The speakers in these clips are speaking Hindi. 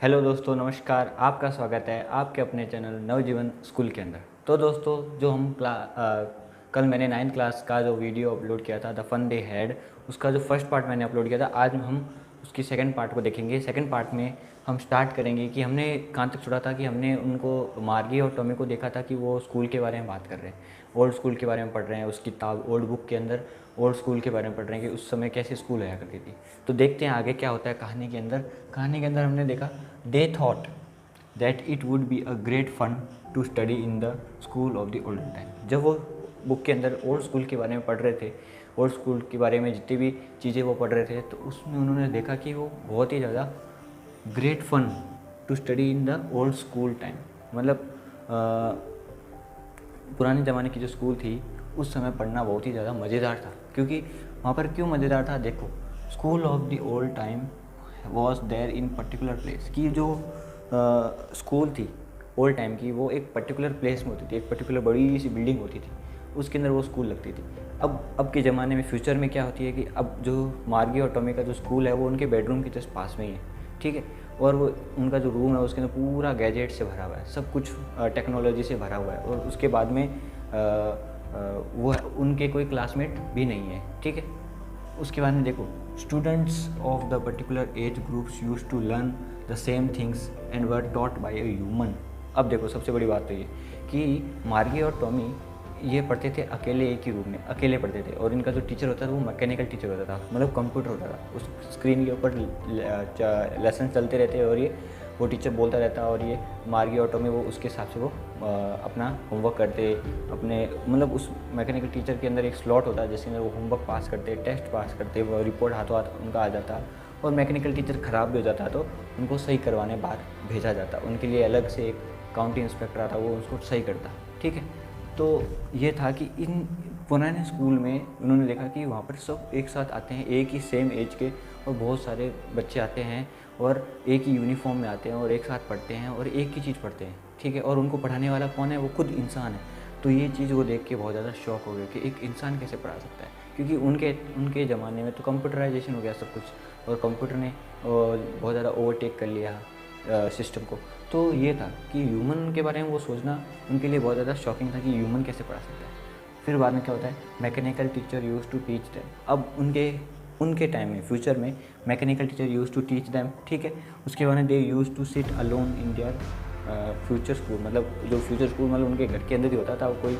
हेलो दोस्तों, नमस्कार। आपका स्वागत है आपके अपने चैनल नवजीवन स्कूल के अंदर। तो दोस्तों, जो हम कल मैंने 9th क्लास का जो वीडियो अपलोड किया था द फन दे हैड, उसका जो फर्स्ट पार्ट मैंने अपलोड किया था, आज हम उसकी सेकंड पार्ट को देखेंगे। सेकंड पार्ट में हम स्टार्ट करेंगे कि हमने कहाँ तक छोड़ा था कि हमने उनको मार्गी और टॉमी को देखा था कि वो स्कूल के बारे में बात कर रहे हैं, ओल्ड स्कूल के बारे में पढ़ रहे हैं। उस किताब ओल्ड बुक के अंदर ओल्ड स्कूल के बारे में पढ़ रहे हैं कि उस समय कैसे स्कूल आया करती थी। तो देखते हैं आगे क्या होता है कहानी के अंदर। कहानी के अंदर हमने देखा they thought that it would be a great fun to study in the school of the olden time. जब वो बुक के अंदर ओल्ड स्कूल के बारे में पढ़ रहे थे, ओल्ड स्कूल के बारे में जितनी भी चीज़ें वो पढ़ रहे थे, तो उसमें उन्होंने देखा कि वो बहुत ही ज़्यादा great fun to study in the old school time. मतलब पुराने ज़माने की जो स्कूल थी उस समय पढ़ना बहुत ही ज़्यादा मज़ेदार था। क्योंकि वहाँ पर क्यों मज़ेदार था, देखो, school of the old time was there in particular place. कि जो स्कूल थी ओल्ड टाइम की, वो एक पर्टिकुलर प्लेस में होती थी, एक पर्टिकुलर बड़ी सी बिल्डिंग होती थी, उसके अंदर वो स्कूल लगती थी। अब के ज़माने में फ्यूचर में क्या होती है कि अब जो मार्गी और टॉमी का जो स्कूल है वो उनके बेडरूम के जस्ट पास में ही है, ठीक है। और वो उनका जो रूम है उसके अंदर पूरा गैजेट से भरा हुआ है, सब कुछ टेक्नोलॉजी से भरा हुआ है। और उसके बाद में वो उनके कोई क्लासमेट भी नहीं है, ठीक है। उसके बाद में देखो, students of the particular age groups use to learn the same things and were taught by a human. अब देखो, सबसे बड़ी बात तो ये कि मार्गी और टॉमी ये पढ़ते थे अकेले, एक ही रूम में अकेले पढ़ते थे। और इनका जो टीचर होता था वो मैकेनिकल टीचर होता था, मतलब कंप्यूटर होता था। उस स्क्रीन के ऊपर लेसन चलते रहते और ये वो टीचर बोलता रहता, और ये मार्गी और टॉमी वो उसके हिसाब से वो अपना होमवर्क करते अपने। मतलब उस मैकेनिकल टीचर के अंदर एक स्लॉट होता है जिसके अंदर वो होमवर्क पास करते, टेस्ट पास करते, वो रिपोर्ट हाथों हाथ उनका आ जाता। और मैकेनिकल टीचर ख़राब भी हो जाता तो उनको सही करवाने बाहर भेजा जाता। उनके लिए अलग से एक काउंटी इंस्पेक्टर आता, वो उसको सही करता, ठीक है। तो ये था कि इन पुराने स्कूल में उन्होंने देखा कि वहाँ पर सब एक साथ आते हैं, एक ही सेम एज के, और बहुत सारे बच्चे आते हैं और एक ही यूनिफॉर्म में आते हैं और एक साथ पढ़ते हैं और एक ही चीज़ पढ़ते हैं, ठीक है। और उनको पढ़ाने वाला कौन है, वो खुद इंसान है। तो ये चीज़ वो देख के बहुत ज़्यादा शौक हो गया कि एक इंसान कैसे पढ़ा सकता है। क्योंकि उनके ज़माने में तो कंप्यूटराइजेशन हो गया सब कुछ, और कंप्यूटर ने बहुत ज़्यादा ओवरटेक कर लिया सिस्टम को। तो ये था कि ह्यूमन के बारे में वो सोचना उनके लिए बहुत ज़्यादा शॉकिंग था कि ह्यूमन कैसे पढ़ा सकता है। फिर बाद में क्या होता है, mechanical teacher use to teach them. अब उनके टाइम में फ्यूचर में mechanical teacher use to teach them, ठीक है। उसके बाद में they use to sit alone in their future school. मतलब जो फ्यूचर स्कूल मतलब उनके घर के अंदर ही होता था, वो कोई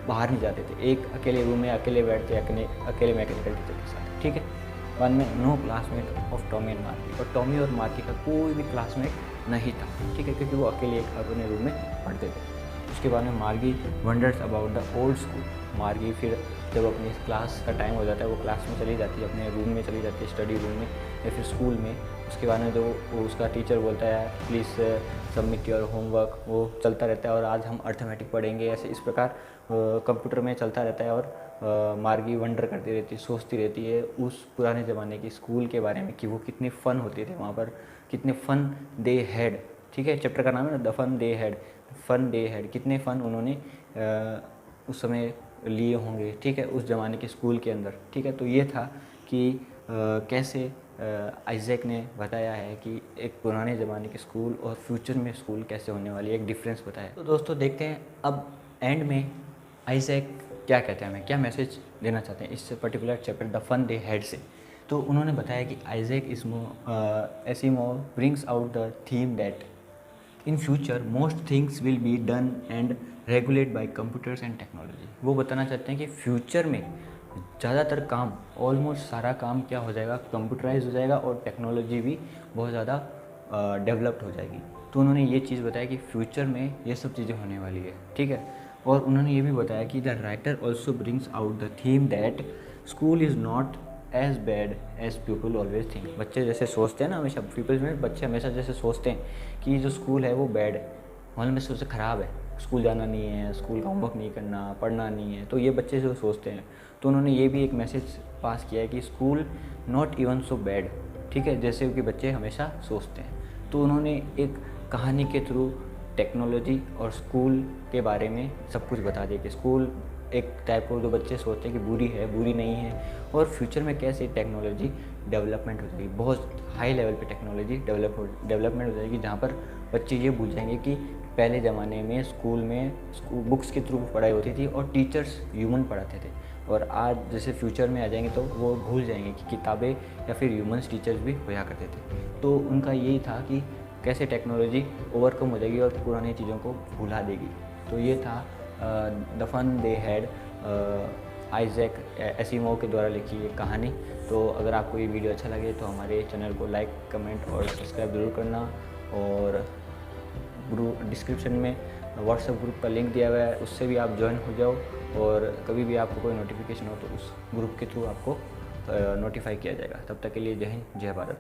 बाहर नहीं जाते थे, एक अकेले रूम में अकेले बैठते अकेले मैकेनिकल टीचर के साथ, ठीक है। बाद में no classmate of Tommy and Margie, और टॉमी और मार्की का कोई भी क्लासमेट नहीं था, ठीक है, क्योंकि वो अकेले एक अपने रूम में पढ़ते थे। उसके बाद में मार्गी wonders about the old school. मार्गी फिर जब अपनी क्लास का टाइम हो जाता है वो क्लास में चली जाती है, अपने रूम में चली जाती है, स्टडी रूम में या फिर स्कूल में। उसके बाद में जो उसका टीचर बोलता है प्लीज़ सबमिट योर होमवर्क, वो चलता रहता है। और आज हम अर्थमेटिक पढ़ेंगे, ऐसे इस प्रकार कंप्यूटर में चलता रहता है। और मार्गी वंडर करती रहती है, सोचती रहती है उस पुराने ज़माने की स्कूल के बारे में कि वो कितने फ़न होते थे वहाँ पर, कितने फ़न दे हैड, ठीक है। चैप्टर का नाम है ना the fun they had. Fun they had, कितने फ़न उन्होंने उस समय लिए होंगे, ठीक है, उस ज़माने के स्कूल के अंदर, ठीक है। तो ये था कि कैसे आइजैक ने बताया है कि एक पुराने ज़माने के स्कूल और फ्यूचर में स्कूल कैसे होने वाली है, एक डिफरेंस बताया। तो दोस्तों देखते हैं अब एंड में आइजैक क्या कहते हैं, हमें क्या मैसेज देना चाहते हैं इस particular chapter the fun they had से। तो उन्होंने बताया कि Isaac Asimov brings out the theme that in future most things will be done and regulate by computers and technology. वो बताना चाहते हैं कि फ्यूचर में ज़्यादातर काम, ऑलमोस्ट सारा काम क्या हो जाएगा, कंप्यूटराइज हो जाएगा, और टेक्नोलॉजी भी बहुत ज़्यादा डेवलप्ड हो जाएगी। तो उन्होंने ये चीज़ बताया कि फ्यूचर में ये सब चीज़ें होने वाली है, ठीक है। और उन्होंने ये भी बताया कि the writer also brings out the theme that school is not as bad as people always think. बच्चे जैसे सोचते हैं ना, हमेशा पीपल्स में बच्चे हमेशा जैसे सोचते हैं कि जो स्कूल है वो बैड है, मतलब में सबसे ख़राब है, स्कूल जाना नहीं है, स्कूल का होमवर्क नहीं करना, पढ़ना नहीं है, तो ये बच्चे जो सोचते हैं। तो उन्होंने ये भी एक मैसेज पास किया है कि school not even so bad, ठीक है, जैसे कि बच्चे हमेशा सोचते हैं। तो उन्होंने एक कहानी के थ्रू टेक्नोलॉजी और स्कूल के बारे में सब कुछ बता दिया कि स्कूल एक टाइप को जो बच्चे सोचते हैं कि बुरी है, बुरी नहीं है, और फ्यूचर में कैसे टेक्नोलॉजी डेवलपमेंट हो जाएगी, बहुत हाई लेवल पे टेक्नोलॉजी डेवलपमेंट हो जाएगी, जहाँ पर बच्चे ये भूल जाएंगे कि पहले ज़माने में स्कूल बुक्स के थ्रू पढ़ाई होती थी और टीचर्स ह्यूमन पढ़ाते थे, और आज जैसे फ्यूचर में आ जाएंगे तो वो भूल जाएंगे कि किताबें या फिर ह्यूमन्स टीचर्स भी होया करते थे। तो उनका यही था कि कैसे टेक्नोलॉजी ओवरकम हो जाएगी और पुरानी चीज़ों को भुला देगी। तो ये था the fun they had, Isaac Asimov के द्वारा लिखी ये कहानी। तो अगर आपको ये वीडियो अच्छा लगे तो हमारे चैनल को लाइक, कमेंट और सब्सक्राइब ज़रूर करना, और ग्रुप डिस्क्रिप्शन में व्हाट्सएप ग्रुप का लिंक दिया हुआ है, उससे भी आप ज्वाइन हो जाओ, और कभी भी आपको कोई नोटिफिकेशन हो तो उस ग्रुप के थ्रू आपको नोटिफाई किया जाएगा। तब तक के लिए जय हिंद, जय भारत।